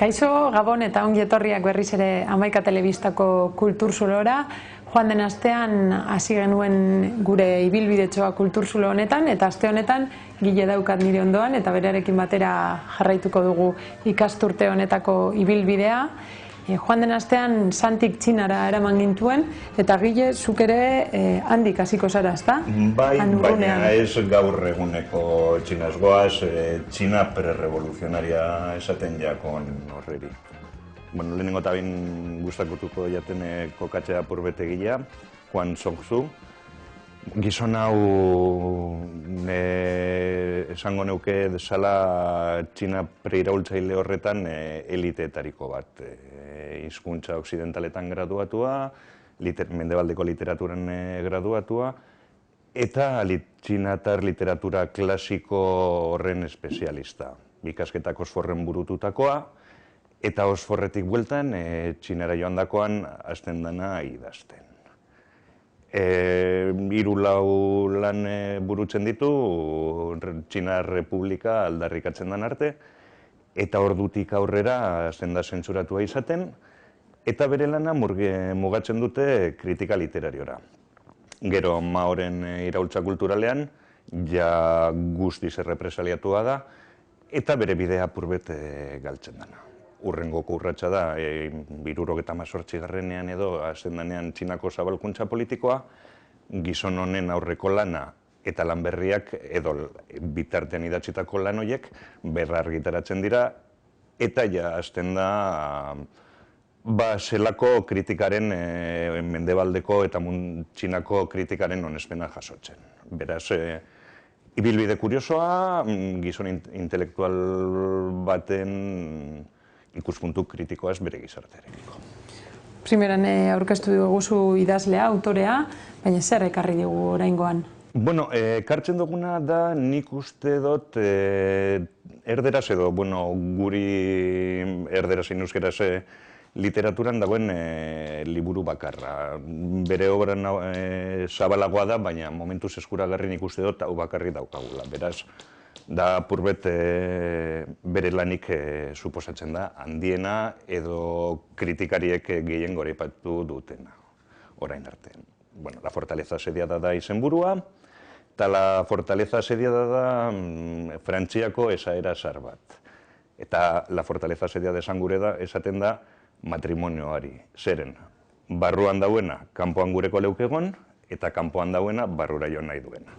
Kaixo, Gabon eta ongi etorriak berriz ere Hamaika Telebistako kulturzulora. Joan den astean hasi genuen gure ibilbidetxoa kulturzulo honetan, eta aste honetan Gile daukat nire ondoan, eta berarekin batera jarraituko dugu ikasturte honetako ibilbidea. Joan den astean Santik Txinara eraman gintuen, eta Gile, zuk ere handik hasiko zara, ezta? Bai, baina ez gaur eguneko txinaz goaz, Txina prerevoluzionaria esaten jakon horreri. Bueno, lehenengo eta bain gustakutuko jaten kokatzea purbete Gilea, Huang Zhongzhu. Gizon hau esango neuke desala Txina preiraultzaile horretan eliteetariko bat. Hizkuntza okzidentaletan graduatua, mendebaldeko literaturan graduatua, eta txinatar literatura klasiko horren espezialista. Ikasketak Oxforden burututakoa, eta Oxfordetik bueltan Txinara joan dakoan hasten dana idazten. Hiru lau lan burutzen ditu, Txina Republika aldarrikatzen den arte, eta ordutik aurrera hasten da zentsuratua izaten, eta bere lana mugatzen dute kritika literariora. Gero Maoren iraultza kulturalean, ja guztiz errepresaliatua da, eta bere bidea apurbet galtzen dena. Urrengoko urratsa da, 1978 edo hasten denean Txinako zabalkuntza politikoa, gizon honen aurreko lana eta lan berriak edo bitartean idatzitako lan horiek berra argitaratzen dira, eta ja hasten da zelako kritikaren, mendebaldeko eta Txinako kritikaren onespena jasotzen. Beraz, ibilbide kuriosoa, gizon intelektual baten ikuspuntu kritikoaz bere gizartearekiko. Primeran aurkeztu duguzu idazlea, autorea, baina zer ekarri dugu oraingoan? Bueno, ekartzen duguna da nik uste dut erderaz edo, guri erderaz inuzkeraz literaturan dagoen liburu bakarra. Bere obran zabalagoa da, baina momentuz eskuragarri nik uste dut hau bakarri daukagula. Beraz, da purbet bere lanik suposatzen da, handiena edo kritikariek gehien goraipatu dutena, orain arte. Bueno, La fortaleza asediada da izenburua, eta La fortaleza asediada da Frantziako esaera zahar bat. Eta La fortaleza asediada esaten da matrimonioari. Zeren, barruan dauena kanpoan gureko leukegon, eta kanpoan dauena barrura jo nahi duena.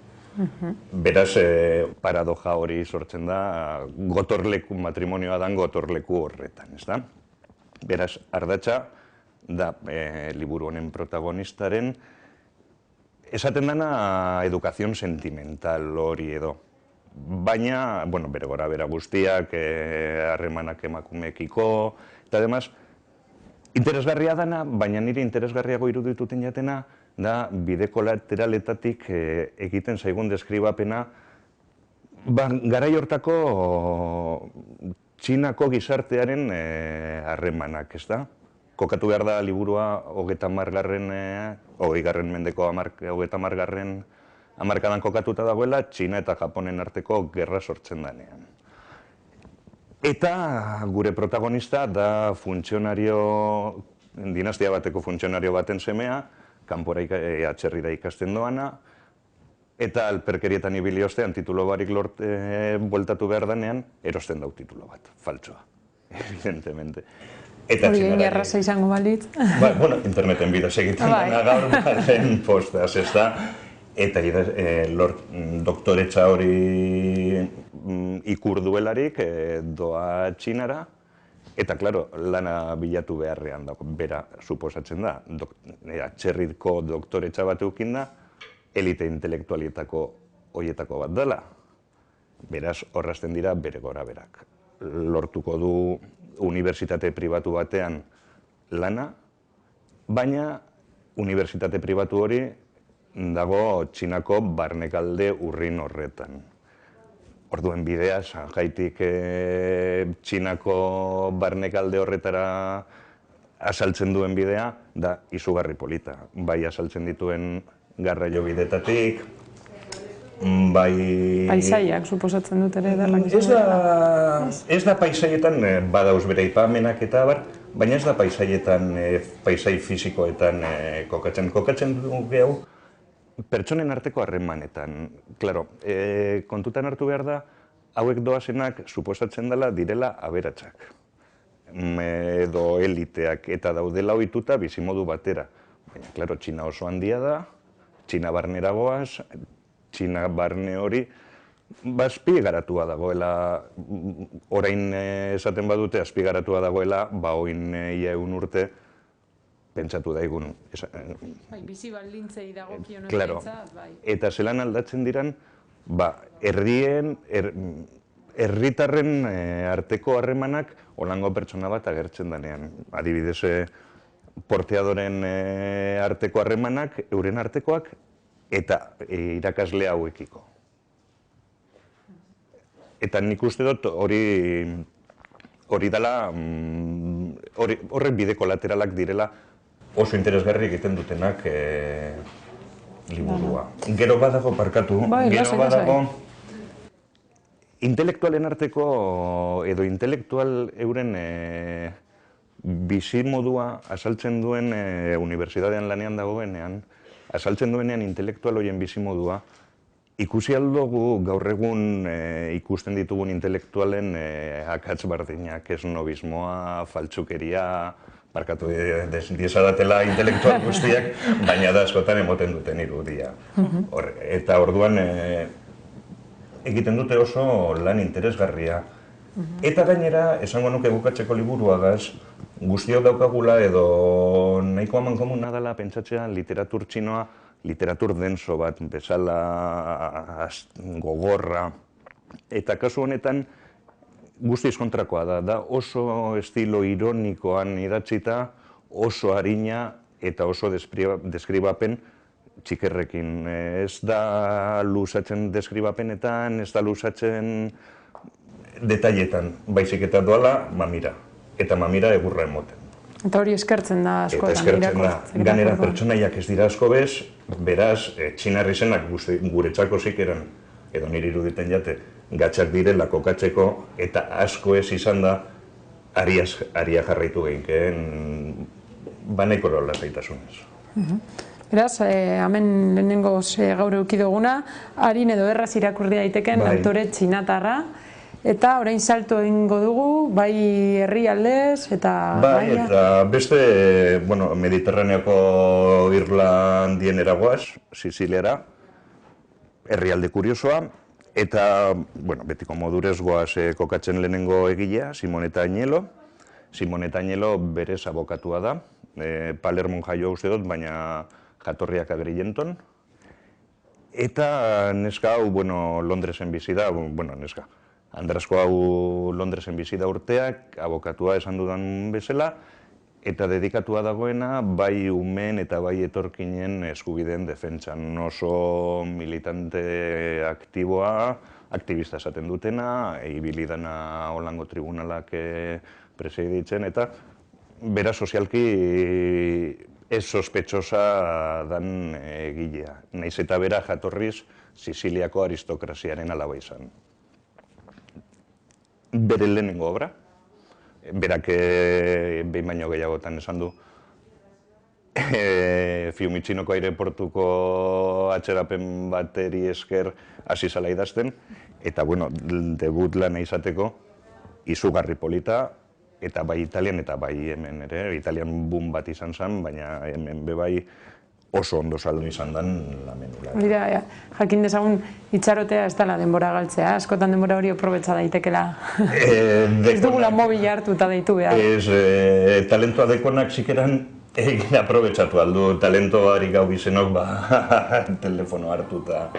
Beraz, paradoja hori sortzen da, matrimonioa dan gotorleku horretan, ez da? Beraz, ardatza da liburu honen protagonistaren, esaten dana edukazion sentimental hori edo. Baina, bere gora bera guztiak, harremanak emakumeekiko, eta además, interesgarria dana, baina nire interesgarriago irudituten jatena, da bide kolateraletatik egiten zaigun deskribapena garai hortako Txinako gizartearen harremanak, ez da? Kokatu behar da liburua 20. mendeko 30. hamarkadan kokatuta dagoela, Txina eta Japonen arteko gerra sortzen denean. Eta gure protagonista da dinastia bateko funtzionario baten semea, kanpora atzerrira ikasten doana, eta alperkerietan ibili ostean titulo barik bueltatu behar denean, erosten dau titulo bat, faltsoa, evidentemente. Hori egin erraza izango balitz. Bueno, interneten bidez egiten dena gaur baren postaz, ez da? Eta doktoretza hori ikur duelarik doa Txinara, Eta, klaro, lana bilatu beharrean dago, bera suposatzen da, atzerriko doktoretza bat eukin da, elite intelektualietako hoietako bat dela. Beraz, horrazten dira bere gora berak. Lortuko du unibertsitate pribatu batean lana, baina unibertsitate pribatu hori dago Txinako barnekalde urrin horretan. Orduen bidea, Shanghaitik Txinako barnekalde horretara asaltzen duen bidea, da izugarri polita. Bai asaltzen dituen garraio bidetatik, bai... Paisaiak, suposatzen dut ere derrak Ez da paisaietan badauz bere ipamenak eta bar, baina ez da paisaietan, paisai fisikoetan kokatzen. Kokatzen dugu gehu, pertsonen arteko harremanetan. Klaro, kontutan hartu behar da, hauek doazenak suposatzen dela direla aberatsak. Edo eliteak eta daudela ohituta bizimodu batera. Baina, klaro, Txina oso handia da, Txina barnera goaz, Txina barne hori, azpigaratua dagoela, orain esaten badute azpigaratua dagoela, oin ia egun urte, pentsatu daigun. Bizi baldintzei dagokion Claro, eta zelan aldatzen diran, herritarren arteko harremanak holango pertsona bat agertzen denean. Adibidez, porteadoren arteko harremanak, euren artekoak, eta irakasle hauekiko. Eta nik uste dut hori dela, horrek bide kolateralak direla oso interesgarri egiten dutenak liburua. Gero badago parkatu, gero badago intelektualen arteko edo intelektual euren bizimodua asaltzen duen unibertsitatean lanean dagoenean, asaltzen duenean intelektual horien bizimodua, ikusi aldugu gaur egun ikusten ditugun intelektualen akats bardinak, esnobismoa, faltsukeria, barkatu diesadatela intelektual guztiak, baina da askotan emoten duten irudia. Eta orduan egiten dute oso lan interesgarria. Eta gainera, esango nuke bukatzeko liburuagaz, guztiok daukagula edo nahiko amankomuna dela pentsatzea literatur txinoa, literatur denso bat, bezala gogorra. Eta kasu honetan, guztiz kontrakoa da oso estilo ironikoan idatzita, oso harina eta oso deskribapen txikerrekin. Ez da luzatzen deskribapenetan, ez da luzatzen detailetan, baizik eta doala mamira. Eta mamira egurra emoten. Eta hori eskertzen da askotan. Eta eskertzen da, ganera pertsonaiak ez dira asko bez, beraz, txinarri zenak guretzako zikeran, edo niri iruditen jate, gatxak direla kokatzeko, eta asko ez izan da, aria jarraitu gehinkeen, baneiko lasaitasunez. Beraz, hemen lehenengo gaur eukiduguna, harin edo erraz irakurri daiteken autore txinatarra, eta orain salto egingo dugu, bai herrialdez, eta... Bai, eta beste, Mediterraneoko Irlandien eragoaz, Siziliara, herrialde kuriosoa, eta, betiko modurez goaz kokatzen lehenengo egilea, Simonetta Agnello. Simonetta Agnello berez abokatua da, Palermon jaio uste dut, baina jatorriak Agrigenton. Eta neska hau, Londresen bizi da, neska. Andrasko hau Londresen bizi da urteak, abokatua esan dudan bezala, eta dedikatua dagoena bai umeen eta bai etorkinen eskubideen defentsan. Oso militante aktiboa, aktivista esaten dutena, ibili dana Holango tribunalak preseiditzen, eta bera sozialki ez sospetxosa dan egilea. Naiz eta bera jatorriz Siziliako aristokraziaren alaba izan. Bere lehenengo obra, berak behin baino gehiagotan esan du, Fiumitxinoko aireportuko atzerapen bateri esker hasi zela idazten, eta debut lana izateko izugarri polita, eta bai Italian eta bai hemen ere, Italian boom bat izan zen, baina hemen bebai oso ondo saldu izan den La Menulara. Dira, jakin dezagun itxarotea ez dela denbora galtzea, askotan denbora hori aprobetsa daitekela. Ez dugula mobila hartuta deitu behar. Talentoa dekonak zikeran egin aprobetsatu aldu, talentoari gau izenok telefono hartuta.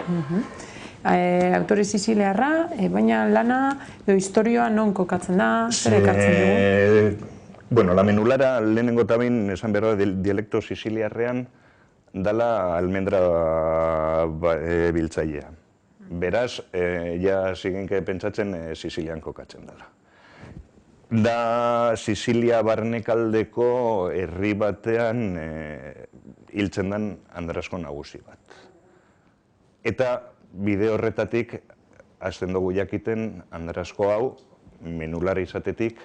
Autore siciliarra, baina lana edo historioa non kokatzen da, zer ekartzen dugu? Bueno, La Menulara lehenengo eta behin esan behar da dialekto siciliarrean dala almendra biltzailea. Beraz, ja zigenke pentsatzen Sicilian kokatzen dela. Da Sicilia barnekaldeko herri batean hiltzen den Andrasko nagusi bat. Eta bide horretatik hasten dugu jakiten Andrasko hau Menulara izatetik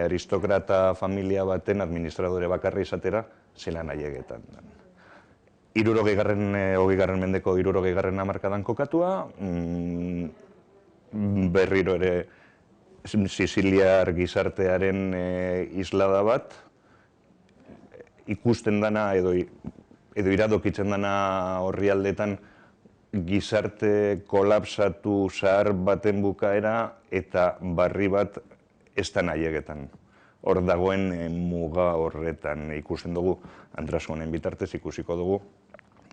aristokrata familia baten administradore bakarra izatera zelan aiegetan. 20. mendeko 60. hamarkadan kokatua, berriro ere Siciliar gizartearen islada bat, ikusten dana edo iradokitzen dana horrialdetan gizarte kolapsatu zahar baten bukaera eta barri bat ez da naiegetan. Hor dagoen muga horretan ikusten dugu, Andrasko honen bitartez ikusiko dugu,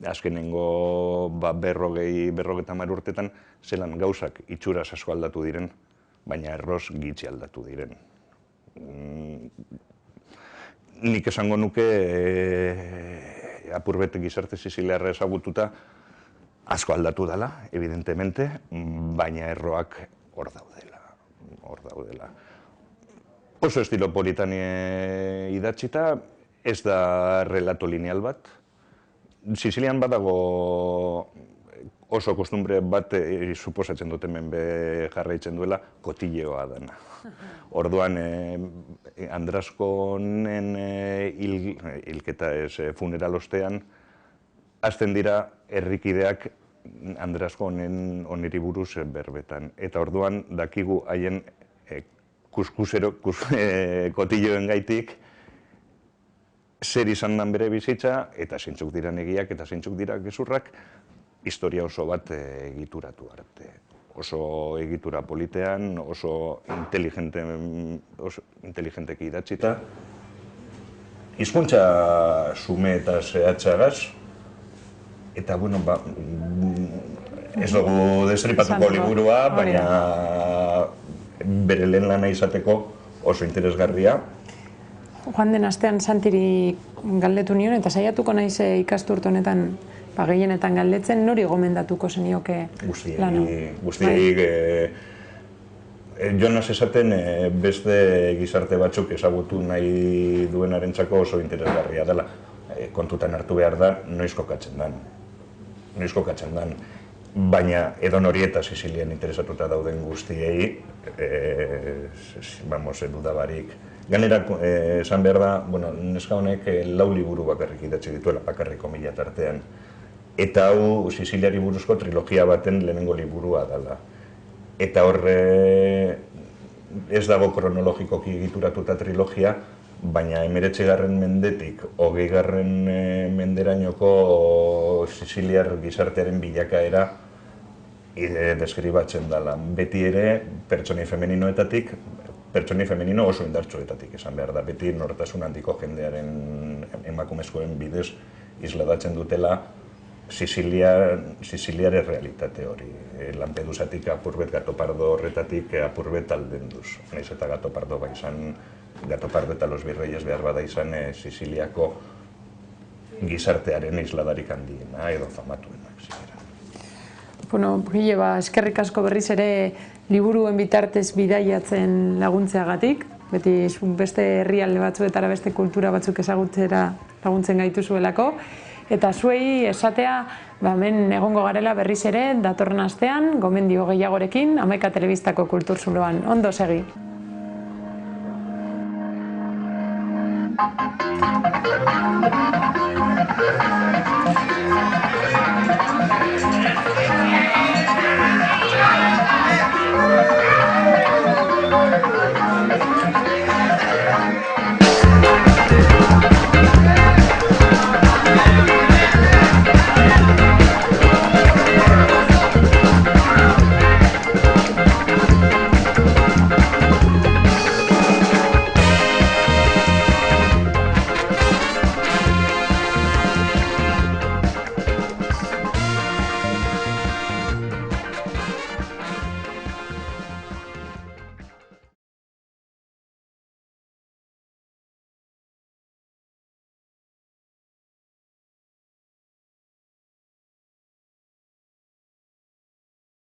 azkenengo 50 urtetan zelan gauzak itxuraz asko aldatu diren, baina erroz gitxi aldatu diren. Nik esango nuke apurbet gizarte siciliarra ezagututa asko aldatu dela, evidentemente, baina erroak hor daudela. Oso estilo politan idatzita, ez da relato lineal bat. Sicilian badago oso kostumbre bat, suposatzen dut hemen jarraitzen duela, kotilleoa dena. Orduan, Andraskonen hilketa funeral ostean, hasten dira herrikideak Andrasko oniri buruz berbetan. Eta orduan, dakigu haien kotilloen gaitik, zer izan dan bere bizitza, eta zeintzuk dira egiak eta zeintzuk dira gezurrak, historia oso bat egituratu arte. Oso egitura politean, oso inteligenteki idatzita. Hizkuntza xume eta zehatzagaz, eta, bueno, ez dugu destripatuko liburua, baina bere lehen lana izateko oso interesgarria. Joan den astean Santiri galdetu nion, eta saiatuko naiz ikasturte honetan gehienetan galdetzen, nori gomendatuko zenioke lana? Guztiei, Jonas esaten beste gizarte batzuk ezagutu nahi duenarentzako oso interesgarria dela. Kontutan hartu behar da, noiz kokatzen dan. Baina edon hori eta Sicilian interesatuta dauden guztiei, dudabarik. Gainera, esan behar da, neska honek 4 liburu bakarrik idatzi dituela, bakarrik komila tartean. Eta hau Siciliari buruzko trilogia baten lehenengo liburua dela. Eta horre ez dago kronologikoki egituratuta trilogia, baina 19. mendetik 20. menderainoko Siciliar gizartearen bilakaera deskribatzen dela. Beti ere, pertsonai femeninoetatik, pertsonai femenino oso indartsuetatik esan behar da. Beti nortasun handiko jendearen emakumezkoen bidez isladatzen dutela Siciliar realitate hori. Lampedusatik apurbet Gatopardo horretatik apurbet aldenduz. Naiz eta Gatopardo izan, Gatopardo eta Los Virreyes behar bada izan Siciliako gizartearen isladarik handiena edo famatuenak zikera. Gile, eskerrik asko berriz ere liburuen bitartez bidaiatzen laguntzeagatik, beti beste herrialde batzuetara, beste kultura batzuk ezagutzera laguntzen gaituzuelako, eta zuei esatea, hemen egongo garela berriz ere, datorren astean, gomendio gehiagorekin, Hamaika Telebistako kulturzuloan. Ondo segi!